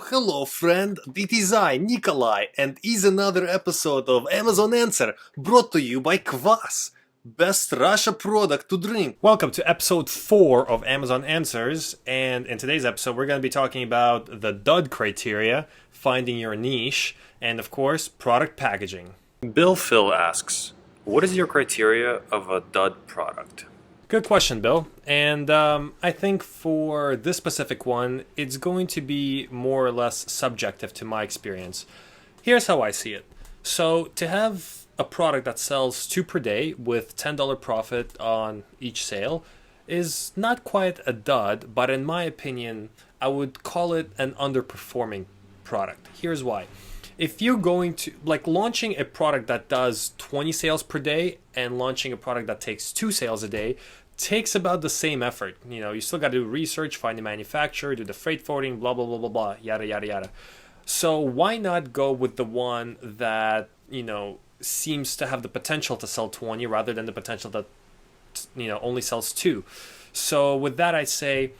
hello, friend. It is I, Nikolai, and is another episode of Amazon Answer, brought to you by Kvass, best Russia product to drink. Welcome to episode 4 of Amazon Answers, and in today's episode, we're going to be talking about the dud criteria, finding your niche, and of course, product packaging. Bill Phil asks, what is your criteria of a dud product? Good question, Bill. And I think for this specific one, it's going to be more or less subjective to my experience. Here's how I see it. So to have a product that sells 2 per day with $10 profit on each sale is not quite a dud, but in my opinion, I would call it an underperforming product. Here's why. If you're going to, like, launching a product that does 20 sales per day and launching a product that takes 2 sales a day takes about the same effort. You know, you still got to do research, find the manufacturer, do the freight forwarding, blah, blah, blah, blah, blah, yada, yada, yada. So why not go with the one that, you know, seems to have the potential to sell 20 rather than the potential that, you know, only sells 2? So with that, I say,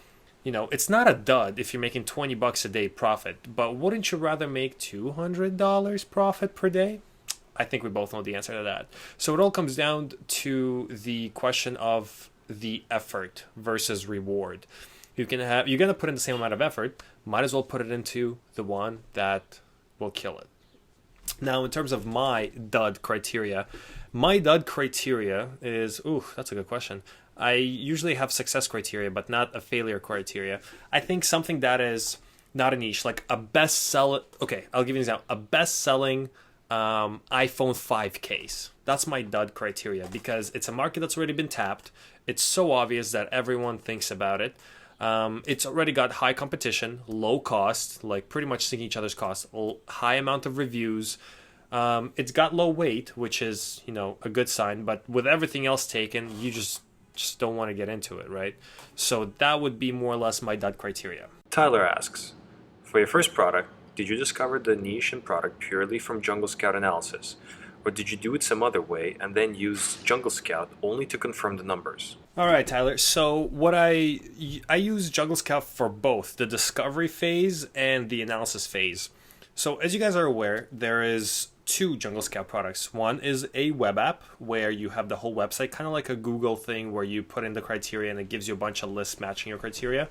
you know, it's not a dud if you're making $20 a day profit, but wouldn't you rather make $200 profit per day? I think we both know the answer to that. So it all comes down to the question of the effort versus reward. You're going to put in the same amount of effort, might as well put it into the one that will kill it. Now, in terms of my dud criteria is, that's a good question. I usually have success criteria, but not a failure criteria. I think something that is not a niche, like a best-selling, okay, I'll give you an example. A best-selling iPhone 5 case. That's my dud criteria because it's a market that's already been tapped. It's so obvious that everyone thinks about it. It's already got high competition, low cost, like pretty much syncing each other's costs, high amount of reviews. It's got low weight, which is, you know, a good sign, but with everything else taken, you just don't want to get into it, right? So that would be more or less my dud criteria. Tyler asks, for your first product, did you discover the niche and product purely from Jungle Scout analysis? Or did you do it some other way and then use Jungle Scout only to confirm the numbers? All right, Tyler. So what I use Jungle Scout for both the discovery phase and the analysis phase. So as you guys are aware, there is 2 Jungle Scout products. One is a web app where you have the whole website, kind of like a Google thing where you put in the criteria and it gives you a bunch of lists matching your criteria.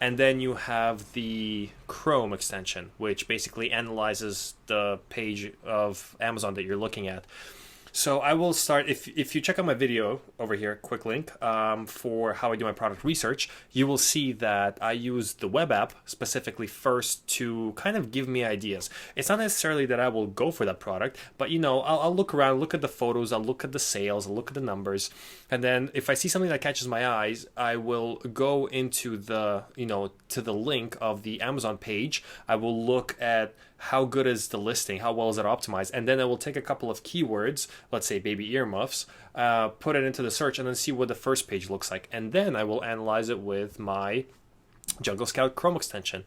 And then you have the Chrome extension, which basically analyzes the page of Amazon that you're looking at. So I will start, if you check out my video over here, quick link, for how I do my product research, you will see that I use the web app specifically first to kind of give me ideas. It's not necessarily that I will go for that product, but, you know, I'll look around, look at the photos, I'll look at the sales, I'll look at the numbers, and then if I see something that catches my eyes, I will go into the, you know, to the link of the Amazon page. I will look at how good is the listing, how well is it optimized, and then I will take a couple of keywords, let's say baby earmuffs, put it into the search, and then see what the first page looks like, and then I will analyze it with my Jungle Scout Chrome extension.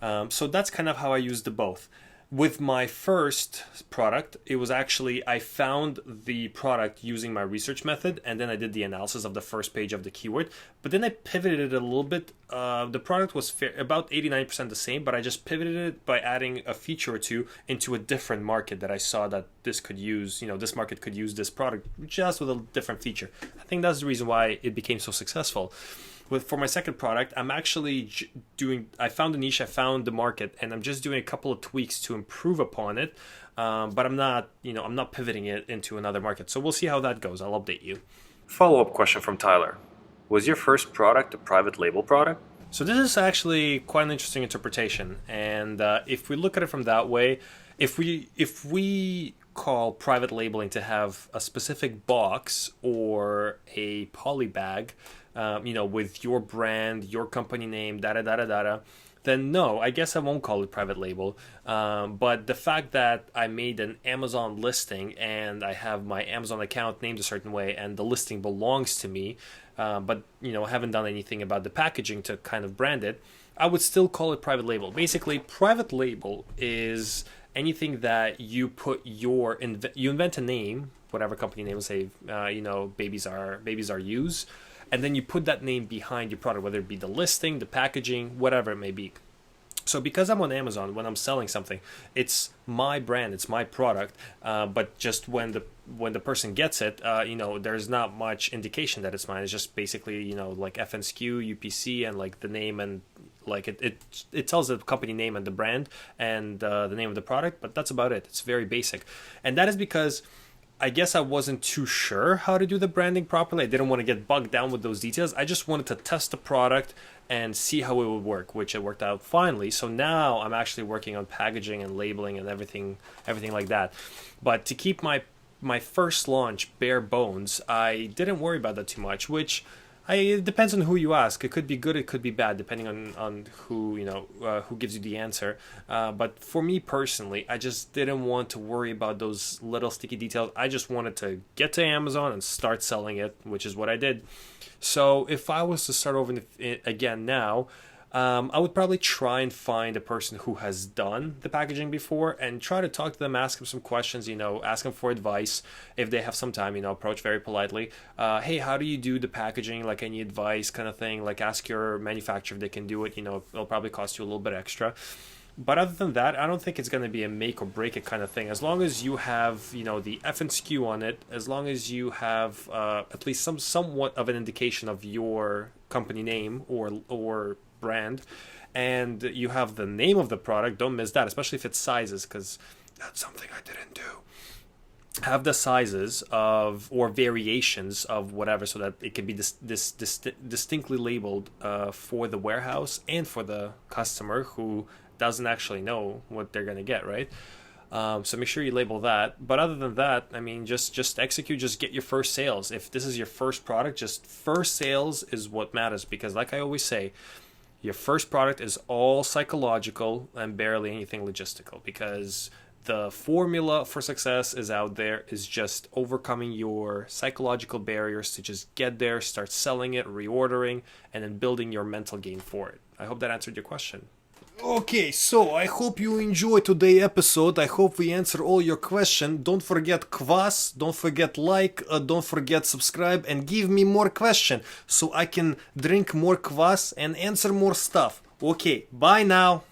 So that's kind of how I use the both. With my first product, it was actually, I found the product using my research method, and then I did the analysis of the first page of the keyword, but then I pivoted it a little bit. The product was about 89% the same, but I just pivoted it by adding a feature or two into a different market that I saw that this could use, you know, this market could use this product just with a different feature. I think that's the reason why it became so successful. For my second product, I'm actually I found a niche, I found the market, and I'm just doing a couple of tweaks to improve upon it. But I'm not pivoting it into another market. So we'll see how that goes. I'll update you. Follow-up question from Tyler. Was your first product a private label product? So this is actually quite an interesting interpretation. And if we look at it from that way, if we call private labeling to have a specific box or a poly bag, you know, with your brand, your company name, then no, I guess I won't call it private label. But the fact that I made an Amazon listing and I have my Amazon account named a certain way and the listing belongs to me, but, you know, haven't done anything about the packaging to kind of brand it, I would still call it private label. Basically, private label is anything that you put you invent a name, whatever company name, say, you know, babies are used, and then you put that name behind your product, whether it be the listing, the packaging, whatever it may be. So because I'm on Amazon, when I'm selling something, it's my brand, it's my product. But just when the person gets it, there's not much indication that it's mine. It's just basically, like FNSKU, UPC, and like the name, and like it tells the company name and the brand and the name of the product. But that's about it. It's very basic, and that is because I guess I wasn't too sure how to do the branding properly. I didn't want to get bogged down with those details. I just wanted to test the product and see how it would work, which it worked out finally. So now I'm actually working on packaging and labeling and everything like that. But to keep my first launch bare bones, I didn't worry about that too much, which it depends on who you ask. It could be good, it could be bad, depending on who who gives you the answer. But for me personally, I just didn't want to worry about those little sticky details. I just wanted to get to Amazon and start selling it, which is what I did. So if I was to start over again now, I would probably try and find a person who has done the packaging before and try to talk to them, ask them some questions, ask them for advice. If they have some time, approach very politely. Hey, how do you do the packaging? Like, any advice kind of thing? Like, ask your manufacturer if they can do it. It'll probably cost you a little bit extra. But other than that, I don't think it's going to be a make or break it kind of thing. As long as you have, the FNSKU on it, as long as you have at least somewhat of an indication of your company name or brand, and you have the name of the product, don't miss that, especially if it's sizes, because that's something I didn't do. Have the sizes of or variations of whatever, so that it can be distinctly labeled for the warehouse and for the customer who doesn't actually know what they're going to get, right? So make sure you label that. But other than that, I mean, just execute, just get your first sales. If this is your first product, just first sales is what matters, because like I always say, your first product is all psychological and barely anything logistical, because the formula for success is out there, is just overcoming your psychological barriers to just get there, start selling it, reordering, and then building your mental game for it. I hope that answered your question. Okay, so I hope you enjoyed today's episode. I hope we answer all your questions. Don't forget kvass, don't forget like, don't forget subscribe, and give me more questions so I can drink more kvass and answer more stuff. Okay, bye now.